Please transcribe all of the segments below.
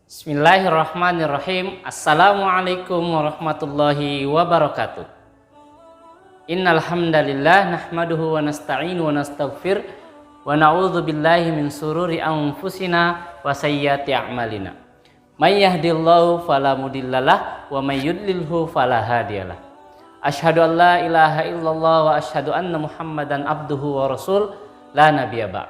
Bismillahirrahmanirrahim. Assalamualaikum warahmatullahi wabarakatuh. Innal hamdalillah nahmaduhu wa nasta'inu wa nastaghfir wa na'udzu billahi min sururi anfusina wa sayyiati a'malina. May yahdihillahu fala mudhillalah wa may yudlilhu fala hadiyalah. Asyhadu an la ilaha illallah wa asyhadu anna Muhammadan abduhu wa rasul la nabiyya ba'd.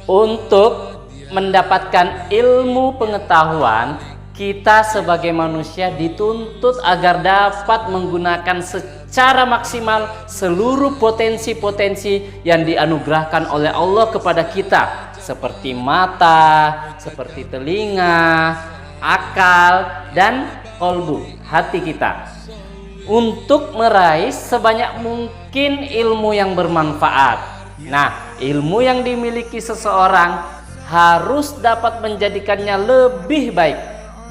Untuk mendapatkan ilmu pengetahuan, kita sebagai manusia dituntut agar dapat menggunakan secara maksimal seluruh potensi-potensi yang dianugerahkan oleh Allah kepada kita, seperti mata, seperti telinga, akal, dan kolbu, hati kita, untuk meraih sebanyak mungkin ilmu yang bermanfaat. Nah, ilmu yang dimiliki seseorang harus dapat menjadikannya lebih baik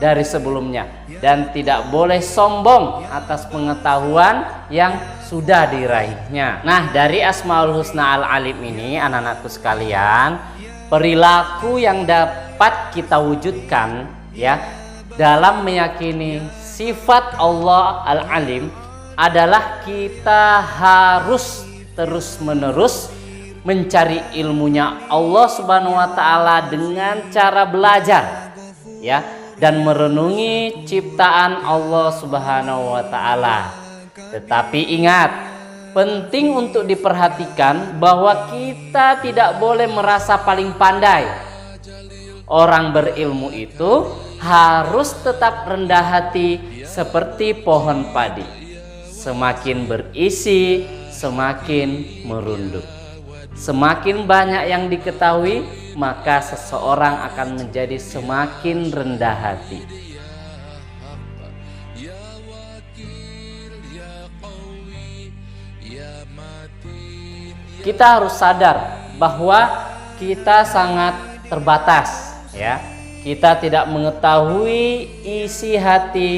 dari sebelumnya dan tidak boleh sombong atas pengetahuan yang sudah diraihnya. Nah, dari Asmaul Husna Al-Alim ini, anak-anakku sekalian, perilaku yang dapat kita wujudkan ya dalam meyakini sifat Allah Al-Alim adalah kita harus terus-menerus mencari ilmunya Allah Subhanahu wa taala dengan cara belajar ya dan merenungi ciptaan Allah Subhanahu wa taala. Tetapi ingat, penting untuk diperhatikan bahwa kita tidak boleh merasa paling pandai. Orang berilmu itu harus tetap rendah hati seperti pohon padi. Semakin berisi, semakin merunduk. Semakin banyak yang diketahui, maka seseorang akan menjadi semakin rendah hati. Kita harus sadar bahwa kita sangat terbatas, ya. Kita tidak mengetahui isi hati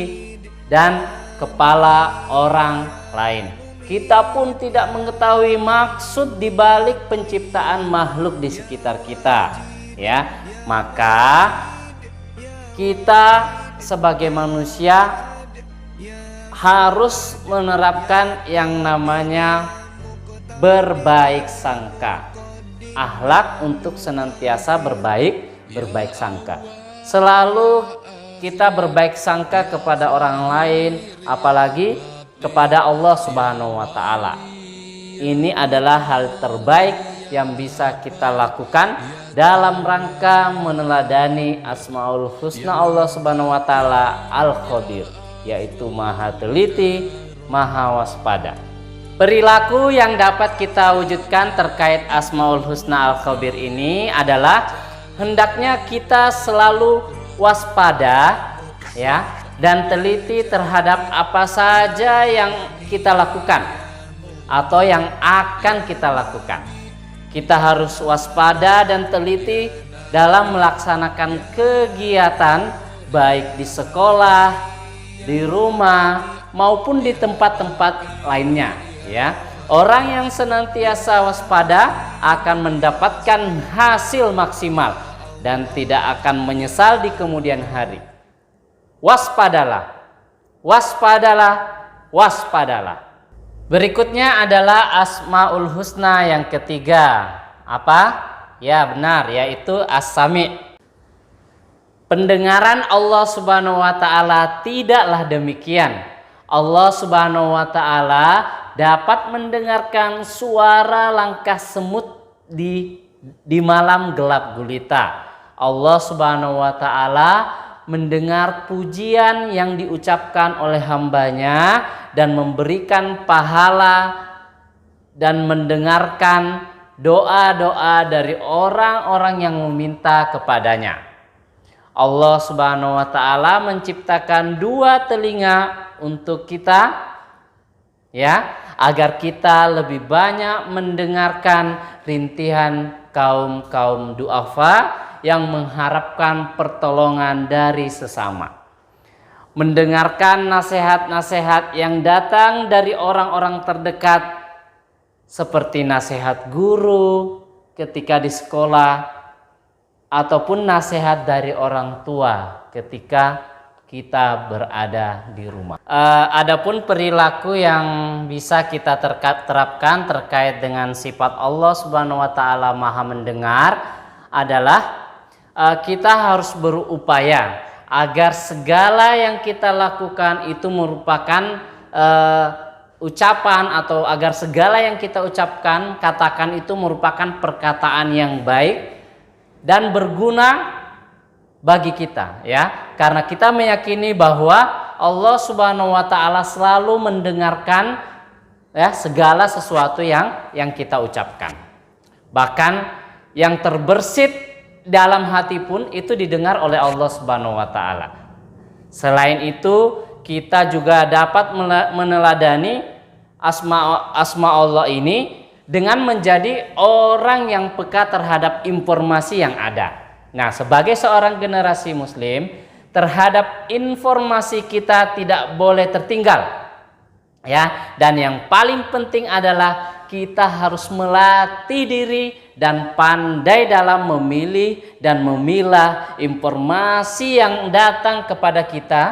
dan kepala orang lain. Kita pun tidak mengetahui maksud dibalik penciptaan makhluk di sekitar kita, ya. Maka kita sebagai manusia harus menerapkan yang namanya berbaik sangka, akhlak untuk senantiasa berbaik sangka. Selalu kita berbaik sangka kepada orang lain, apalagi kepada Allah Subhanahu wa taala. Ini adalah hal terbaik yang bisa kita lakukan dalam rangka meneladani Asmaul Husna Allah Subhanahu wa taala Al-Khabir, yaitu Maha Teliti, Maha Waspada. Perilaku yang dapat kita wujudkan terkait Asmaul Husna Al-Khabir ini adalah hendaknya kita selalu waspada ya dan teliti terhadap apa saja yang kita lakukan atau yang akan kita lakukan. Kita harus waspada dan teliti dalam melaksanakan kegiatan baik di sekolah, di rumah, maupun di tempat-tempat lainnya ya. Orang yang senantiasa waspada akan mendapatkan hasil maksimal dan tidak akan menyesal di kemudian hari. Waspadalah, waspadalah, waspadalah. Berikutnya adalah Asmaul Husna yang ketiga. Apa? Ya benar, yaitu As-Sami'. Pendengaran Allah Subhanahu wa taala tidaklah demikian. Allah Subhanahu wa taala dapat mendengarkan suara langkah semut di malam gelap gulita. Allah Subhanahu wa taala mendengar pujian yang diucapkan oleh hambanya dan memberikan pahala dan mendengarkan doa-doa dari orang-orang yang meminta kepadanya. Allah Subhanahu wa taala menciptakan dua telinga untuk kita ya, agar kita lebih banyak mendengarkan rintihan kaum duafa yang mengharapkan pertolongan dari sesama. Mendengarkan nasihat-nasihat yang datang dari orang-orang terdekat seperti nasihat guru ketika di sekolah ataupun nasihat dari orang tua ketika kita berada di rumah. Adapun perilaku yang bisa kita terapkan terkait dengan sifat Allah Subhanahu wa taala Maha mendengar adalah kita harus berupaya agar segala yang kita lakukan itu merupakan ucapan, atau agar segala yang kita ucapkan, katakan itu merupakan perkataan yang baik dan berguna bagi kita, ya. Karena kita meyakini bahwa Allah Subhanahu wa taala selalu mendengarkan, ya, segala sesuatu yang kita ucapkan. Bahkan yang terbersit dalam hati pun itu didengar oleh Allah Subhanahu wa taala. Selain itu, kita juga dapat meneladani asma Allah ini dengan menjadi orang yang peka terhadap informasi yang ada. Nah, sebagai seorang generasi muslim, terhadap informasi kita tidak boleh tertinggal, ya. Dan yang paling penting adalah kita harus melatih diri dan pandai dalam memilih dan memilah informasi yang datang kepada kita,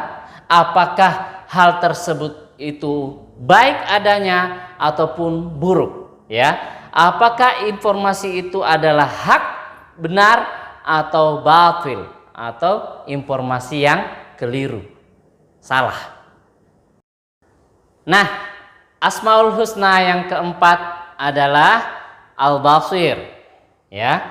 apakah hal tersebut itu baik adanya ataupun buruk, ya. Apakah informasi itu adalah hak, benar, atau batil, atau informasi yang keliru, salah. Nah, Asmaul Husna yang keempat adalah Al-Basir, ya.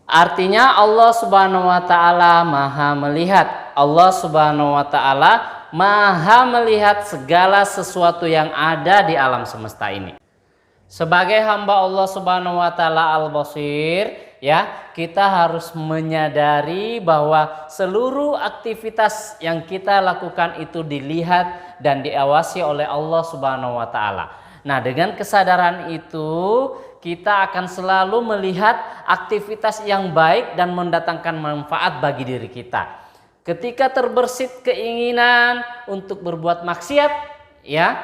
Artinya Allah Subhanahu wa taala Maha melihat. Allah Subhanahu wa taala Maha melihat segala sesuatu yang ada di alam semesta ini. Sebagai hamba Allah Subhanahu wa taala Al-Basir, ya, kita harus menyadari bahwa seluruh aktivitas yang kita lakukan itu dilihat dan diawasi oleh Allah Subhanahu wa taala. Nah, dengan kesadaran itu kita akan selalu melihat aktivitas yang baik dan mendatangkan manfaat bagi diri kita. Ketika terbersit keinginan untuk berbuat maksiat, ya,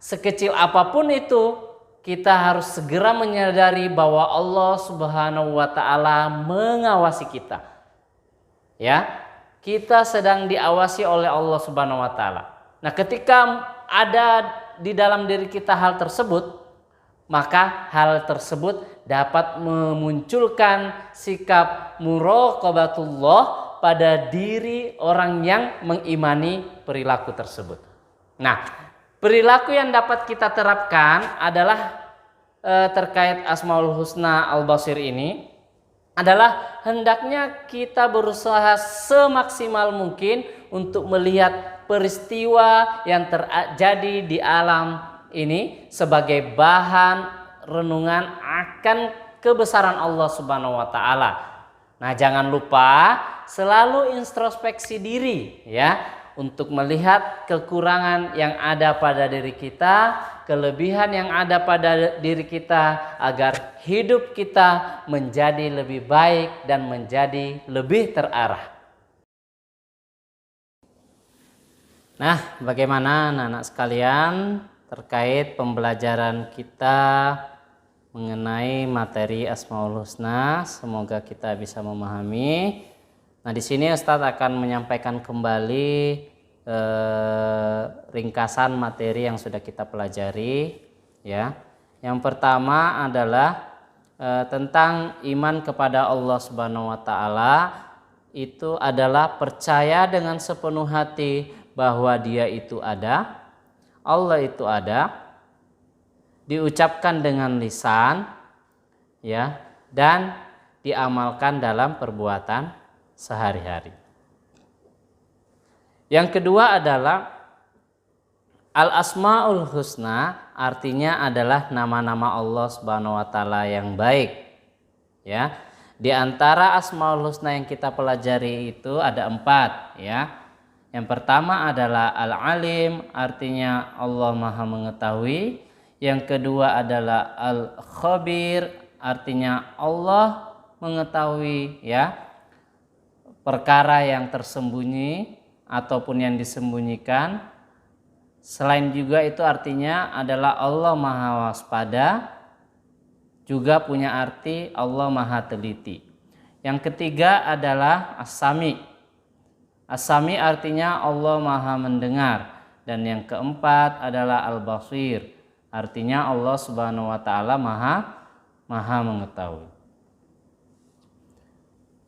sekecil apapun itu, kita harus segera menyadari bahwa Allah Subhanahu wa taala mengawasi kita. Ya, kita sedang diawasi oleh Allah Subhanahu wa taala. Nah, ketika ada di dalam diri kita hal tersebut, maka hal tersebut dapat memunculkan sikap muraqabatullah pada diri orang yang mengimani perilaku tersebut. Nah, perilaku yang dapat kita terapkan adalah terkait Asmaul Husna Al-Basir ini adalah hendaknya kita berusaha semaksimal mungkin untuk melihat peristiwa yang terjadi di alam ini sebagai bahan renungan akan kebesaran Allah Subhanahu wa taala. Nah, jangan lupa selalu introspeksi diri, ya, untuk melihat kekurangan yang ada pada diri kita, kelebihan yang ada pada diri kita, agar hidup kita menjadi lebih baik dan menjadi lebih terarah. Nah, bagaimana anak-anak sekalian terkait pembelajaran kita mengenai materi Asmaul Husna? Semoga kita bisa memahami. Nah, di sini Ustadz akan menyampaikan kembali ringkasan materi yang sudah kita pelajari, ya. Yang pertama adalah tentang iman kepada Allah Subhanahu wa taala. Itu adalah percaya dengan sepenuh hati bahwa Dia itu ada, Allah itu ada, diucapkan dengan lisan, ya, dan diamalkan dalam perbuatan sehari-hari. Yang kedua adalah Al-Asmaul Husna, artinya adalah nama-nama Allah Subhanahu wa taala yang baik, ya. Di antara Asmaul Husna yang kita pelajari itu ada 4, ya. Yang pertama adalah Al-Alim, artinya Allah Maha mengetahui. Yang kedua adalah Al-Khabir, artinya Allah mengetahui, ya, perkara yang tersembunyi ataupun yang disembunyikan. Selain juga itu artinya adalah Allah Maha waspada, juga punya arti Allah Maha teliti. Yang ketiga adalah As-Sami. As-Sami artinya Allah Maha mendengar. Dan yang keempat adalah Al-Basir. Artinya Allah Subhanahu wa taala Maha mengetahui.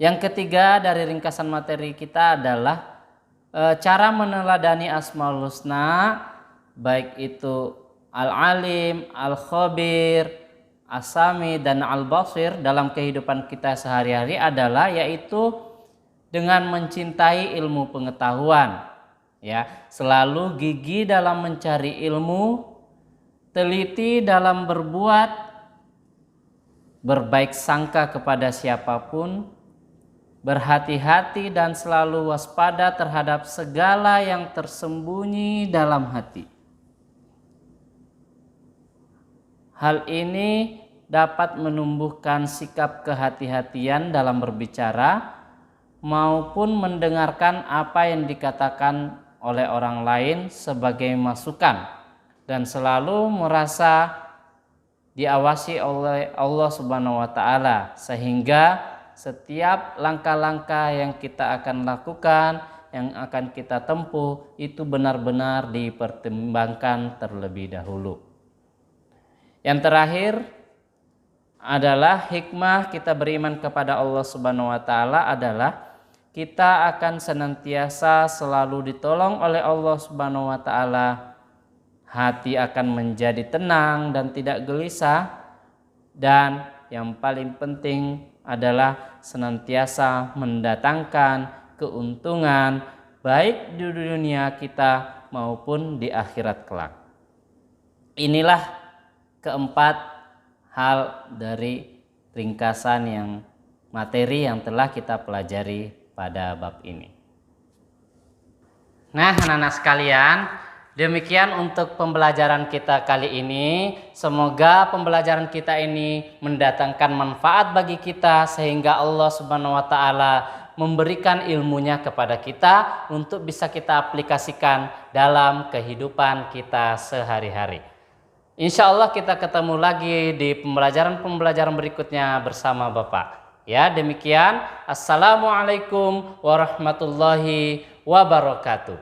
Yang ketiga dari ringkasan materi kita adalah cara meneladani Asmaul Husna, baik itu Al-Alim, Al-Khabir, As-Sami dan Al-Basir dalam kehidupan kita sehari-hari adalah yaitu dengan mencintai ilmu pengetahuan, ya, selalu gigih dalam mencari ilmu, teliti dalam berbuat, berbaik sangka kepada siapapun, berhati-hati dan selalu waspada terhadap segala yang tersembunyi dalam hati. Hal ini dapat menumbuhkan sikap kehati-hatian dalam berbicara maupun mendengarkan apa yang dikatakan oleh orang lain sebagai masukan dan selalu merasa diawasi oleh Allah Subhanahu wa taala, sehingga setiap langkah-langkah yang kita akan lakukan, yang akan kita tempuh itu benar-benar dipertimbangkan terlebih dahulu. Yang terakhir adalah hikmah kita beriman kepada Allah Subhanahu wa taala adalah kita akan senantiasa selalu ditolong oleh Allah Subhanahu wa taala. Hati akan menjadi tenang dan tidak gelisah, dan yang paling penting adalah senantiasa mendatangkan keuntungan baik di dunia kita maupun di akhirat kelak. Inilah keempat hal dari ringkasan yang materi yang telah kita pelajari pada bab ini. Nah, anak-anak sekalian, demikian untuk pembelajaran kita kali ini. Semoga pembelajaran kita ini mendatangkan manfaat bagi kita sehingga Allah Subhanahu wa taala memberikan ilmunya kepada kita untuk bisa kita aplikasikan dalam kehidupan kita sehari-hari. Insya Allah kita ketemu lagi di pembelajaran berikutnya bersama Bapak. Ya, demikian. Assalamualaikum warahmatullahi wabarakatuh.